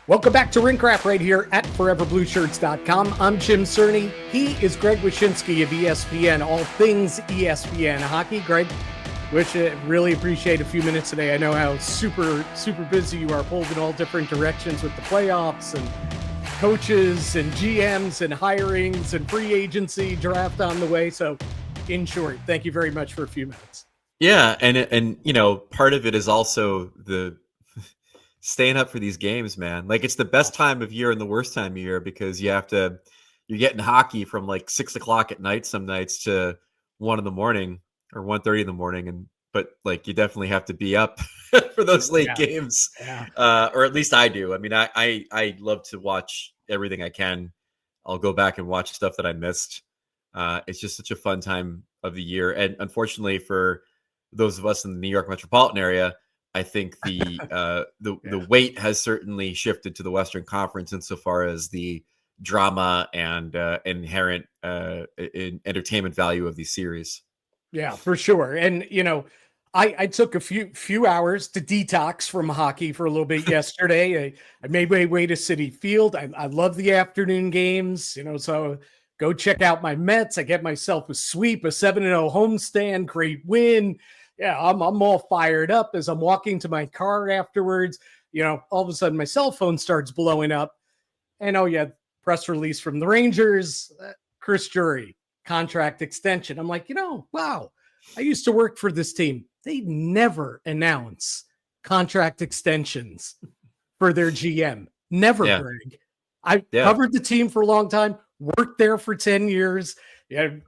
Welcome back to Rink Rap right here at foreverblueshirts.com. I'm Jim Cerny. He is Greg Wyshynski of ESPN, all things ESPN hockey. Greg, really appreciate a few minutes today. I know how super busy you are, pulled in all different directions with the playoffs and coaches and GMs and hirings and free agency draft on the way. So in short, thank you very much for a few minutes. Yeah. And you know, part of it is also the staying up for these games, man. Like, it's the best time of year and the worst time of year because you're getting hockey from like 6 o'clock at night some nights to 1 in the morning or 1:30 in the morning. But like, you definitely have to be up for those late games. Yeah. Or at least I do. I mean, I love to watch everything I can. I'll go back and watch stuff that I missed. It's just such a fun time of the year. And unfortunately for those of us in the New York metropolitan area, I think the weight has certainly shifted to the Western Conference insofar as the drama and inherent entertainment value of these series. Yeah, for sure. And you know, I took a few hours to detox from hockey for a little bit yesterday. I made my way to Citi Field. I love the afternoon games, you know, so go check out my Mets. I get myself a sweep, a 7-0 homestand, great win. Yeah, I'm all fired up as I'm walking to my car afterwards. You know, all of a sudden my cell phone starts blowing up. And press release from the Rangers, Chris Drury, contract extension. I'm like, wow, I used to work for this team. They never announce contract extensions for their GM. Never, yeah. Greg. I covered the team for a long time, worked there for 10 years,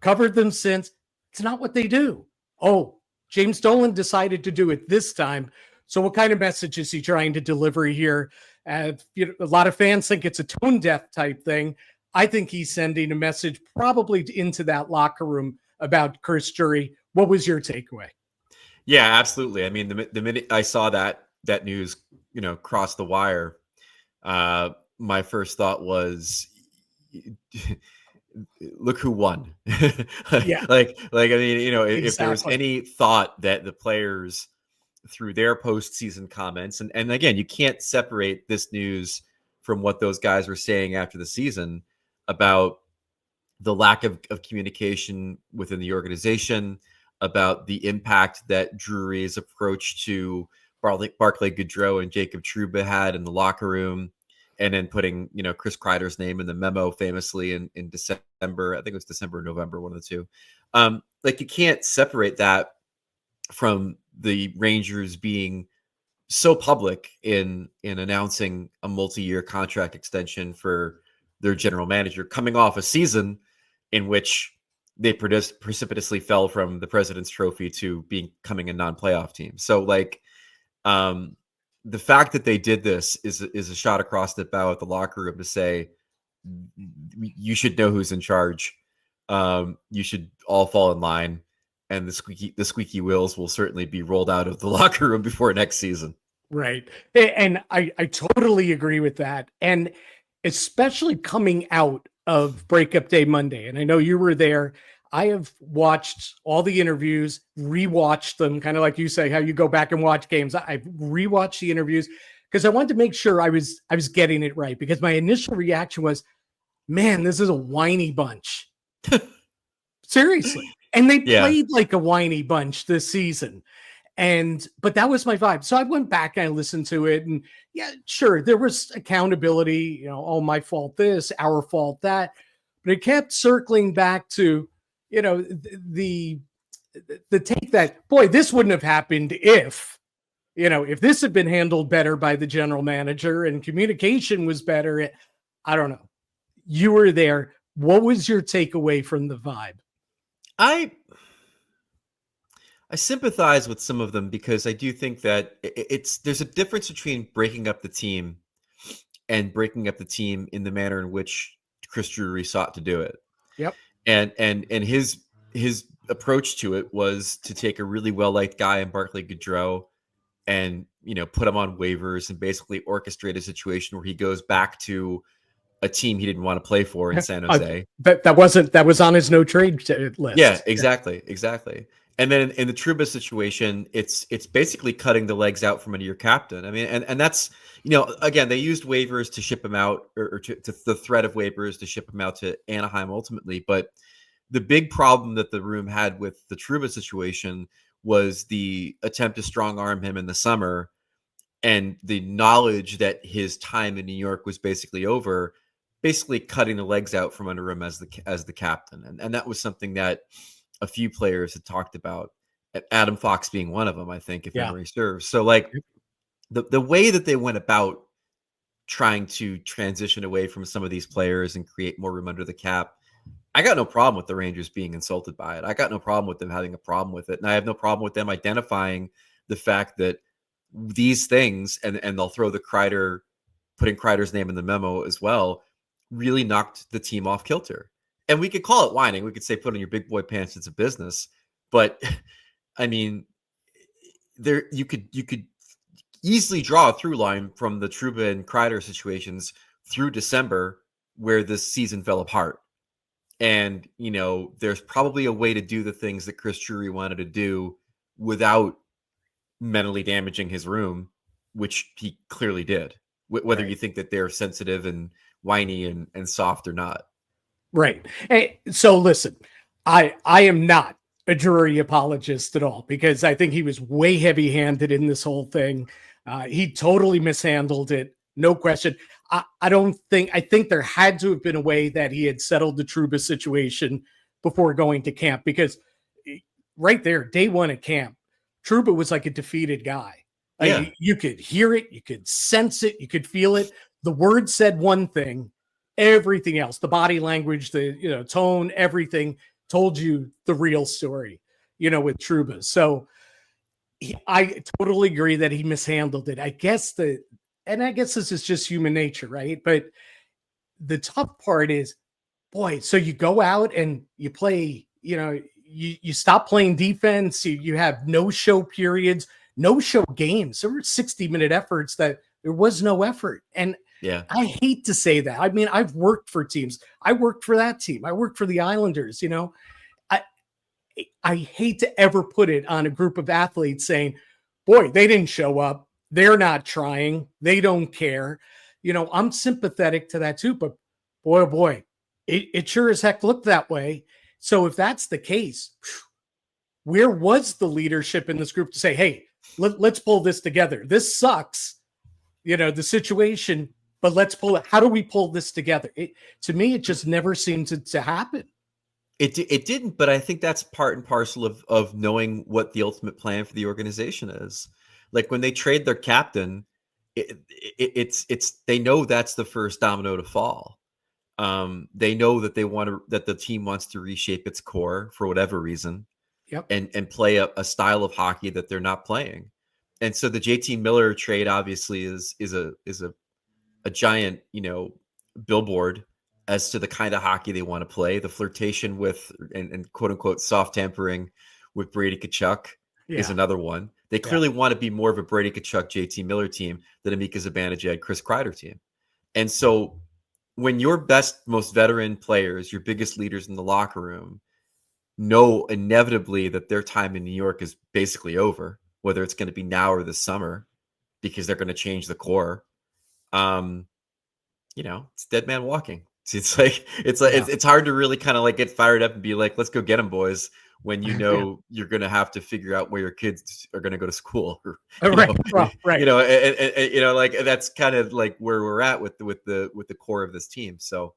covered them since. It's not what they do. Oh, James Dolan decided to do it this time. So what kind of message is he trying to deliver here? A lot of fans think it's a tone deaf type thing. I think he's sending a message probably into that locker room about Chris Drury. What was your takeaway? Yeah, absolutely. I mean, the minute I saw that news, cross the wire, my first thought was, look who won. Yeah. Like, I mean, exactly. If there was any thought that the players through their postseason comments, and again, you can't separate this news from what those guys were saying after the season about the lack of communication within the organization, about the impact that Drury's approach to Barclay Goodrow and Jacob Trouba had in the locker room. And then putting, Chris Kreider's name in the memo famously in December. I think it was December or November, one of the two. Like, you can't separate that from the Rangers being so public in announcing a multi-year contract extension for their general manager, coming off a season in which they precipitously fell from the President's Trophy to becoming a non-playoff team. So, like, the fact that they did this is a shot across the bow at the locker room to say, you should know who's in charge. You should all fall in line, and the squeaky wheels will certainly be rolled out of the locker room before next season. Right. And I totally agree with that. And especially coming out of Breakup Day Monday. And I know you were there. I have watched all the interviews, rewatched them, kind of like you say, how you go back and watch games. I've rewatched the interviews because I wanted to make sure I was getting it right, because my initial reaction was, man, this is a whiny bunch. Seriously. And they played like a whiny bunch this season. But that was my vibe. So I went back and I listened to it, and yeah, sure, there was accountability, oh, my fault this, our fault that, but it kept circling back to, the take that, boy, this wouldn't have happened if this had been handled better by the general manager and communication was better. I don't know. You were there. What was your takeaway from the vibe? I sympathize with some of them, because I do think that there's a difference between breaking up the team and breaking up the team in the manner in which Chris Drury sought to do it. Yep. And his approach to it was to take a really well-liked guy in Barclay Goodrow and, put him on waivers and basically orchestrate a situation where he goes back to a team he didn't want to play for in San Jose. That was on his no trade list. Yeah, exactly. And then in the Trouba situation, it's basically cutting the legs out from under your captain. I mean, and that's, again, they used waivers to ship him out, or to the threat of waivers to ship him out to Anaheim ultimately. But the big problem that the room had with the Trouba situation was the attempt to strong arm him in the summer, and the knowledge that his time in New York was basically over, basically cutting the legs out from under him as the captain. And that was something that a few players had talked about, Adam Fox being one of them, I think, if memory serves. So like the way that they went about trying to transition away from some of these players and create more room under the cap, I got no problem with the Rangers being insulted by it. I got no problem with them having a problem with it. And I have no problem with them identifying the fact that these things, and they'll throw putting Kreider's name in the memo as well, really knocked the team off kilter. And we could call it whining. We could say, put on your big boy pants, it's a business. But I mean, you could easily draw a through line from the Trouba and Kreider situations through December where this season fell apart. And, there's probably a way to do the things that Chris Drury wanted to do without mentally damaging his room, which he clearly did, whether you think that they're sensitive and whiny and soft or not. Right. Hey, so listen, I am not a Drury apologist at all, because I think he was way heavy-handed in this whole thing. He totally mishandled it. No question. I think there had to have been a way that he had settled the Trouba situation before going to camp, because right there, day one at camp, Trouba was like a defeated guy. You could hear it, you could sense it, you could feel it. The word said one thing, everything else, the body language, the tone, everything told you the real story, with Trouba. So I totally agree that he mishandled it. I guess this is just human nature, right? But the tough part is, boy, so you go out and you play, you stop playing defense. You have no show periods, no show games. There were 60-minute efforts that there was no effort. And I hate to say that. I mean, I've worked for teams. I worked for that team. I worked for the Islanders. I hate to ever put it on a group of athletes saying, boy, they didn't show up. They're not trying. They don't care. I'm sympathetic to that too, but boy, it sure as heck looked that way. So if that's the case, where was the leadership in this group to say, hey, let's pull this together? This sucks, the situation, but let's pull it. How do we pull this together? To me, it just never seemed to happen. It didn't, but I think that's part and parcel of knowing what the ultimate plan for the organization is. Like when they trade their captain, it's they know that's the first domino to fall. They know that that the team wants to reshape its core for whatever reason, and play a style of hockey that they're not playing. And so the JT Miller trade obviously is a giant, billboard as to the kind of hockey they want to play. The flirtation with and quote unquote soft tampering with Brady Kachuk is another one. They clearly want to be more of a Brady Kachuk, JT Miller team than a Mika Zibanejad, Chris Kreider team. And so when your best, most veteran players, your biggest leaders in the locker room know inevitably that their time in New York is basically over, whether it's going to be now or this summer, because they're going to change the core, it's dead man walking. It's hard to really kind of like get fired up and be like, let's go get them, boys, when you're going to have to figure out where your kids are going to go to school. Right. Like that's kind of like where we're at with the core of this team. So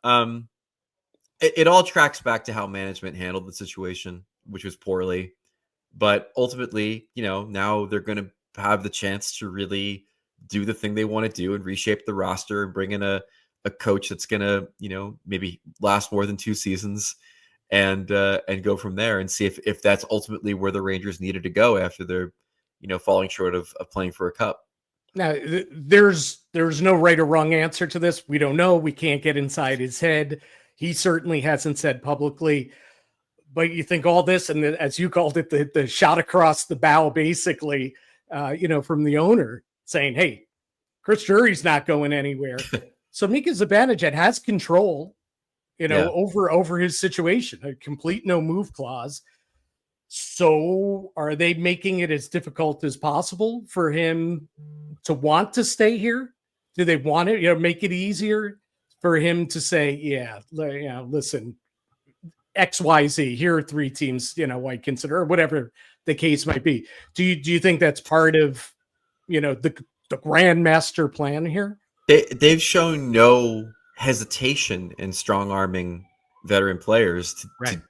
it all tracks back to how management handled the situation, which was poorly. But ultimately, now they're going to have the chance to really do the thing they want to do and reshape the roster and bring in a coach that's going to, maybe last more than 2 seasons and go from there and see if that's ultimately where the Rangers needed to go after they're, falling short of playing for a cup. Now, there's no right or wrong answer to this. We don't know. We can't get inside his head. He certainly hasn't said publicly. But you think all this, and as you called it, the shot across the bow, basically, from the owner saying, hey, Chris Drury's not going anywhere. So Mika Zibanejad has control, over his situation, a complete no move clause. So are they making it as difficult as possible for him to want to stay here? Do they want it, make it easier for him to say, listen, XYZ, here are 3 teams, I consider, or whatever the case might be. Do you think that's part of, the grand master plan here? They've shown no hesitation in strong arming veteran players to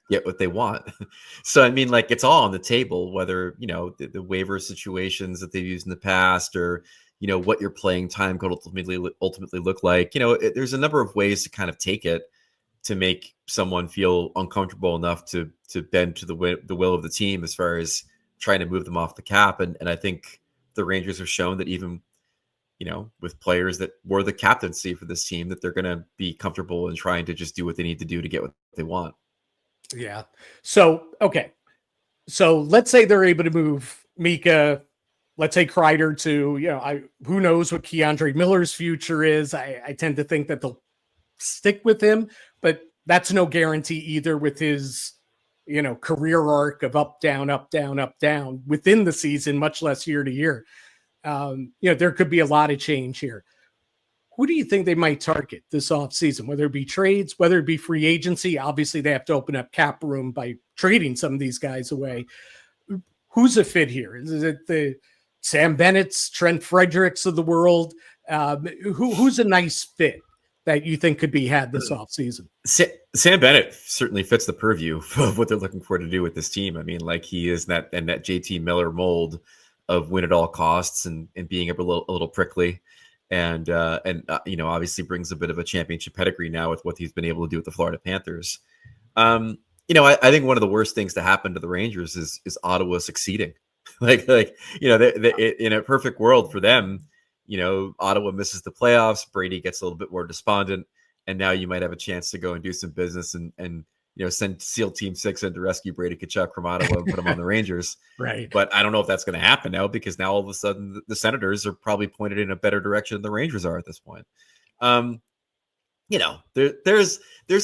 get what they want. So, I mean, like, it's all on the table, whether, the waiver situations that they've used in the past, or, what your playing time could ultimately look like. There's a number of ways to kind of take it to make someone feel uncomfortable enough to bend to the will of the team as far as trying to move them off the cap. And I think the Rangers have shown that even, with players that were the captaincy for this team, that they're going to be comfortable in trying to just do what they need to do to get what they want. Yeah. So, okay. So let's say they're able to move Mika, let's say Kreider to, who knows what Keandre Miller's future is. I tend to think that they'll stick with him, but that's no guarantee either with his, career arc of up, down, up, down, up, down within the season, much less year to year. There could be a lot of change here. Who do you think they might target this offseason, whether it be trades, whether it be free agency? Obviously, they have to open up cap room by trading some of these guys away. Who's a fit here? Is it the Sam Bennett's, Trent Fredericks of the world? Who's a nice fit that you think could be had this offseason? Sam Bennett certainly fits the purview of what they're looking for to do with this team. I mean, like, he is that JT Miller mold of win at all costs and being a little prickly. And obviously brings a bit of a championship pedigree now with what he's been able to do with the Florida Panthers. I think one of the worst things to happen to the Rangers is Ottawa succeeding. like in a perfect world for them, Ottawa misses the playoffs, Brady gets a little bit more despondent, and now you might have a chance to go and do some business and send SEAL Team 6 in to rescue Brady Kachuk from Ottawa and put him on the Rangers. Right. But I don't know if that's going to happen now, because now all of a sudden the Senators are probably pointed in a better direction than the Rangers are at this point. There's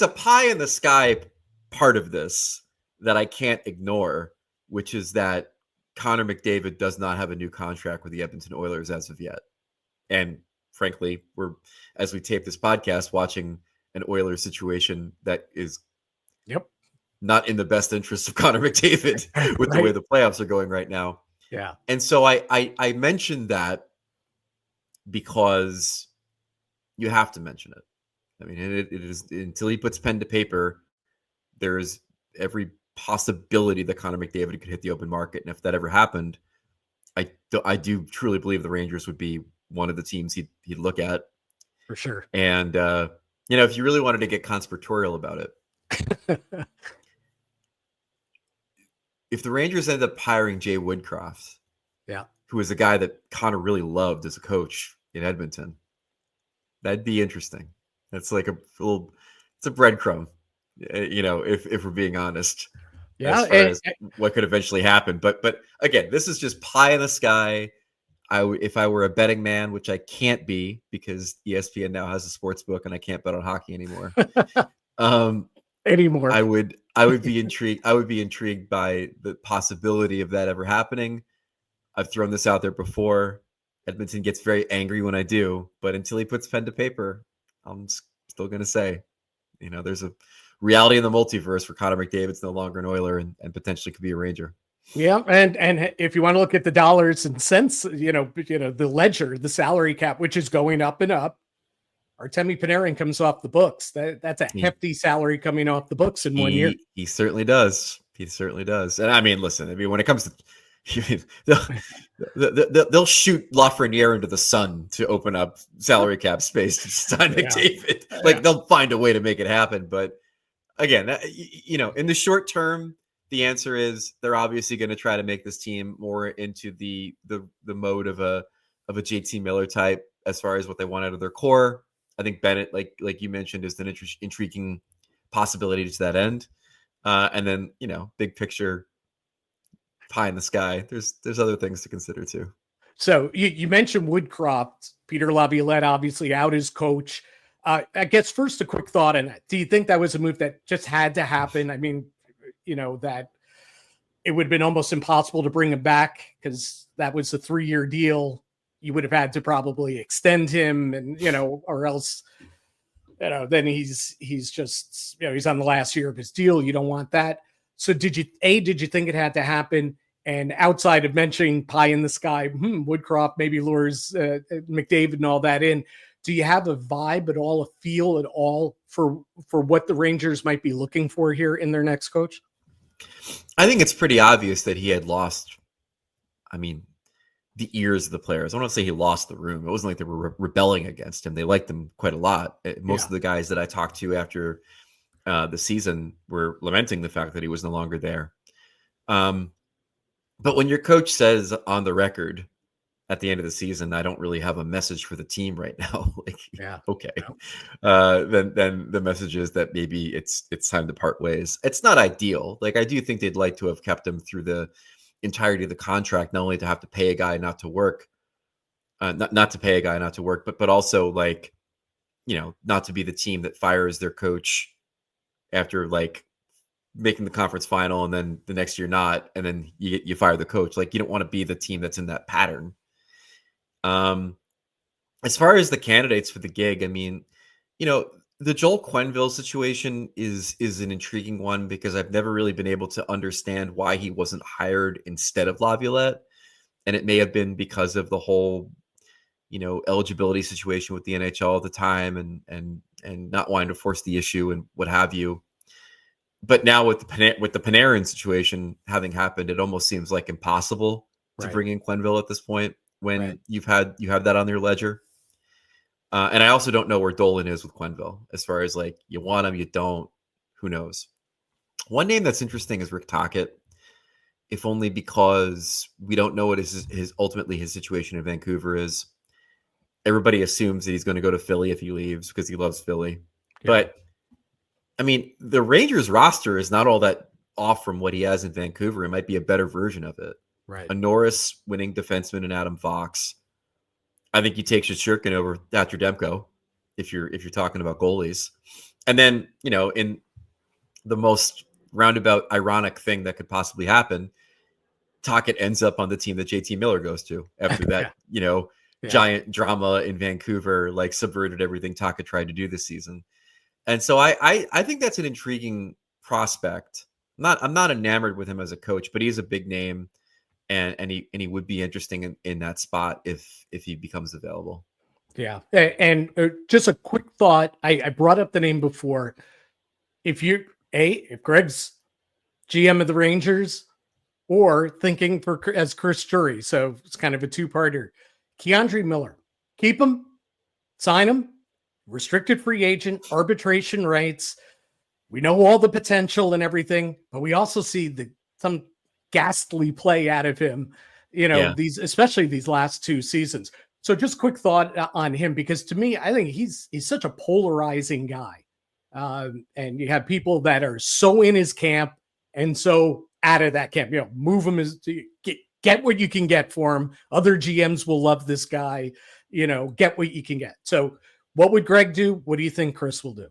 a pie in the sky part of this that I can't ignore, which is that Connor McDavid does not have a new contract with the Edmonton Oilers as of yet. And frankly, we're, as we tape this podcast, watching an Oilers situation that is not in the best interest of Connor McDavid with the way the playoffs are going right now. Yeah. And so I mentioned that because you have to mention it. I mean, it is, until he puts pen to paper, there is every possibility that Connor McDavid could hit the open market. And if that ever happened, I do truly believe the Rangers would be one of the teams he'd look at. For sure. And, if you really wanted to get conspiratorial about it, if the Rangers end up hiring Jay Woodcroft, who is a guy that Connor really loved as a coach in Edmonton, that'd be interesting. That's like it's a breadcrumb, if we're being honest, as far as what could eventually happen. But again, this is just pie in the sky. If I were a betting man, which I can't be because ESPN now has a sports book and I can't bet on hockey anymore. Anymore. I would be intrigued. I would be intrigued by the possibility of that ever happening. I've thrown this out there before. Edmonton gets very angry when I do, but until he puts pen to paper, I'm still going to say, there's a reality in the multiverse where Connor McDavid's no longer an Oiler and potentially could be a Ranger. Yeah, and if you want to look at the dollars and cents, the ledger, the salary cap, which is going up and up, Artemi Panarin comes off the books. That's a hefty salary coming off the books in 1 year. He certainly does. He certainly does. And I mean, listen, when it comes to they'll shoot Lafreniere into the sun to open up salary cap space to sign McDavid. Like, they'll find a way to make it happen. But again, in the short term, the answer is they're obviously going to try to make this team more into the mode of a JT Miller type as far as what they want out of their core. I think Bennett, like you mentioned, is an intriguing possibility to that end. And then, big picture, pie in the sky. There's other things to consider too. So you mentioned Woodcroft, Peter Laviolette, obviously out as coach. I guess first a quick thought on that. Do you think that was a move that just had to happen? I mean, that it would have been almost impossible to bring him back because that was a 3-year deal. You would have had to probably extend him, and or else, then he's just, he's on the last year of his deal. You don't want that. So did you think it had to happen? And outside of mentioning pie in the sky, Woodcroft maybe lures McDavid and all that in, do you have a vibe at all, a feel at all for what the Rangers might be looking for here in their next coach? I think it's pretty obvious that he had lost, the ears of the players. I don't want to say he lost the room. It wasn't like they were rebelling against him. They liked him quite a lot. Most of the guys that I talked to after the season were lamenting the fact that he was no longer there. But when your coach says on the record at the end of the season, I don't really have a message for the team right now. Okay. Then the message is that maybe it's time to part ways. It's not ideal. Like, I do think they'd like to have kept him through the entirety of the contract, not only to have to pay a guy not to work, not to pay a guy not to work, but also not to be the team that fires their coach after making the conference final and then the next year not, and then you fire the coach. You don't want to be the team that's in that pattern. As far as the candidates for the gig, the Joel Quenneville situation is an intriguing one because I've never really been able to understand why he wasn't hired instead of Laviolette. And it may have been because of the whole, eligibility situation with the NHL at the time and not wanting to force the issue and what have you. But now with the Panarin situation having happened, it almost seems like impossible to bring in Quenneville at this point when you have that on your ledger. And I also don't know where Dolan is with Quenneville as far as you want him, you don't, who knows. One name that's interesting is Rick Tocchet, if only because we don't know what ultimately his situation in Vancouver is. Everybody assumes that he's going to go to Philly if he leaves because he loves Philly. Yeah. But the Rangers roster is not all that off from what he has in Vancouver. It might be a better version of it. Right. A Norris winning defenseman in Adam Fox. I think you take Shesterkin over Thatcher Demko if you're talking about goalies. And then, in the most roundabout ironic thing that could possibly happen, Tocchet ends up on the team that JT Miller goes to after that, giant drama in Vancouver, subverted everything Tocchet tried to do this season. And so I think that's an intriguing prospect. I'm not enamored with him as a coach, but he's a big name. And he would be interesting in that spot if he becomes available. Yeah. And just a quick thought. I brought up the name before. If Greg's GM of the Rangers or thinking as Chris Drury, so it's kind of a two-parter. Keandre Miller, keep him, sign him, restricted free agent, arbitration rights. We know all the potential and everything, but we also see some ghastly play out of him, especially these last 2 seasons. So just quick thought on him, because to me, I think he's such a polarizing guy. And you have people that are so in his camp and so out of that camp, move him get what you can get for him. Other GMs will love this guy, get what you can get. So what would Greg do? What do you think Chris will do?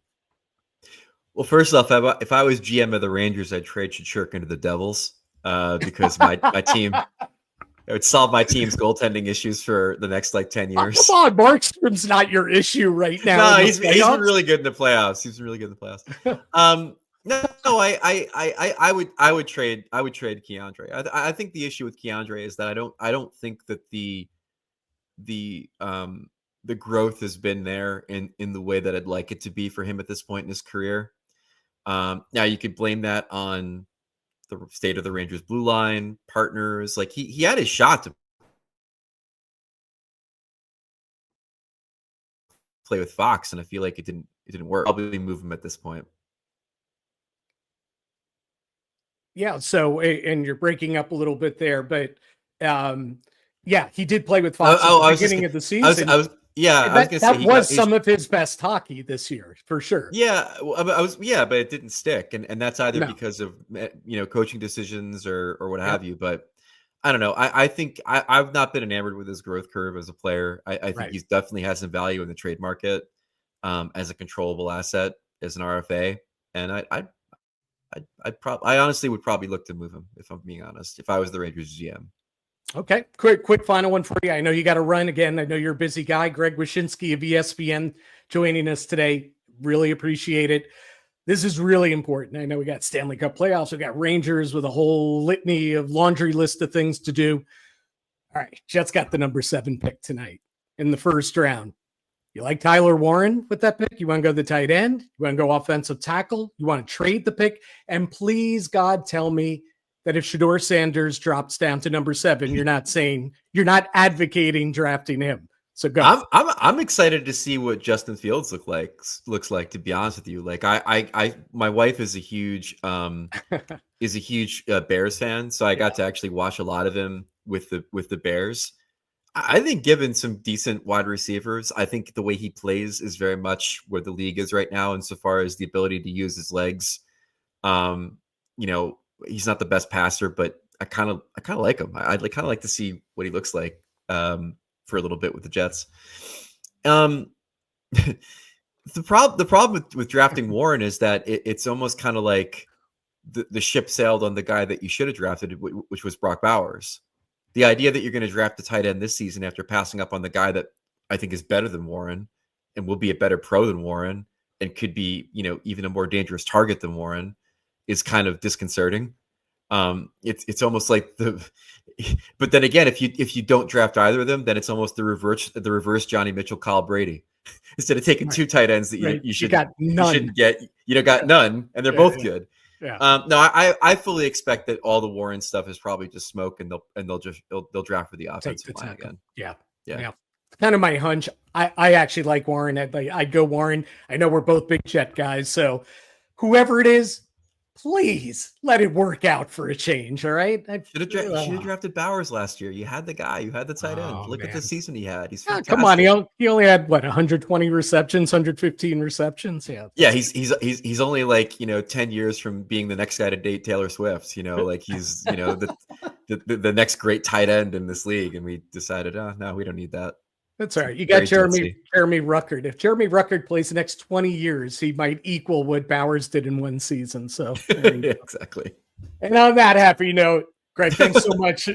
Well, first off, if I was GM of the Rangers, I'd trade Shesterkin to the Devils. Because my team, it would solve my team's goaltending issues for the next 10 years. Come on, Markstrom's not your issue right now. No, he's been really good in the playoffs. I would trade Keandre. I think the issue with Keandre is that I don't think that the growth has been there in the way that I'd like it to be for him at this point in his career. Now you could blame that on the state of the Rangers blue line, partners. He had his shot to play with Fox, and I feel like it didn't work. Probably move him at this point. Yeah. So, and you're breaking up a little bit there, but he did play with Fox at the beginning of the season. That was some of his best hockey this year, for sure. Yeah, but it didn't stick, and that's either because of coaching decisions or what have you. But I don't know. I think I've not been enamored with his growth curve as a player. I think he's definitely has some value in the trade market as a controllable asset, as an RFA, and I honestly would probably look to move him, if I'm being honest, if I was the Rangers GM. Okay, quick final one for you. I know you got to run again. I know you're a busy guy. Greg Wyshynski of ESPN joining us today. Really appreciate it. This is really important. I know we got Stanley Cup playoffs. We got Rangers with a whole litany of laundry list of things to do. All right, Jets got the number 7 pick tonight in the first round. You like Tyler Warren with that pick? You want to go the tight end? You want to go offensive tackle? You want to trade the pick? And please, God, tell me that if Shedeur Sanders drops down to number 7, you're not advocating drafting him. So go. I'm excited to see what Justin Fields looks like. To be honest with you, like my wife is a huge Bears fan, so I got to actually watch a lot of him with the Bears. I think given some decent wide receivers, I think the way he plays is very much where the league is right now, insofar as the ability to use his legs. He's not the best passer, but I kind of like him. I'd kind of like to see what he looks like for a little bit with the Jets. The problem with drafting Warren is that it's almost kind of like the ship sailed on the guy that you should have drafted, which was Brock Bowers. The idea that you're going to draft a tight end this season after passing up on the guy that I think is better than Warren and will be a better pro than Warren and could be, even a more dangerous target than Warren is kind of disconcerting. It's almost like but then again, if you don't draft either of them, then it's almost the reverse Johnny Mitchell, Kyle Brady. Instead of taking 2 tight ends that you shouldn't get, got none, and they're both good. Yeah. No, I fully expect that all the Warren stuff is probably just smoke, and they'll draft for the offensive line again. Yeah. Kind of my hunch. I actually like Warren. I'd go Warren. I know we're both big Jet guys, so whoever it is, please let it work out for a change. All right. Should have drafted Bowers last year. You had the guy. You had the tight end. Look at the season he had. He's fantastic. Come on, he only had 120 receptions, 115 receptions. Yeah. He's only 10 years from being the next guy to date Taylor Swift. Like he's the next great tight end in this league, and we decided, no, we don't need that. That's all right. You got Jeremy Ruckert. If Jeremy Ruckert plays the next 20 years, he might equal what Bowers did in one season. So exactly. And on that happy note, Greg, thanks so much.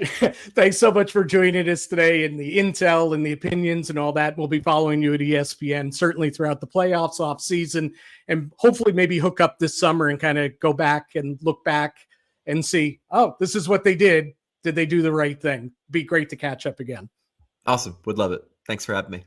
Thanks so much for joining us today, and the intel and the opinions and all that. We'll be following you at ESPN, certainly throughout the playoffs, off season, and hopefully maybe hook up this summer and kind of go back and look back and see, this is what they did. Did they do the right thing? Be great to catch up again. Awesome. Would love it. Thanks for having me.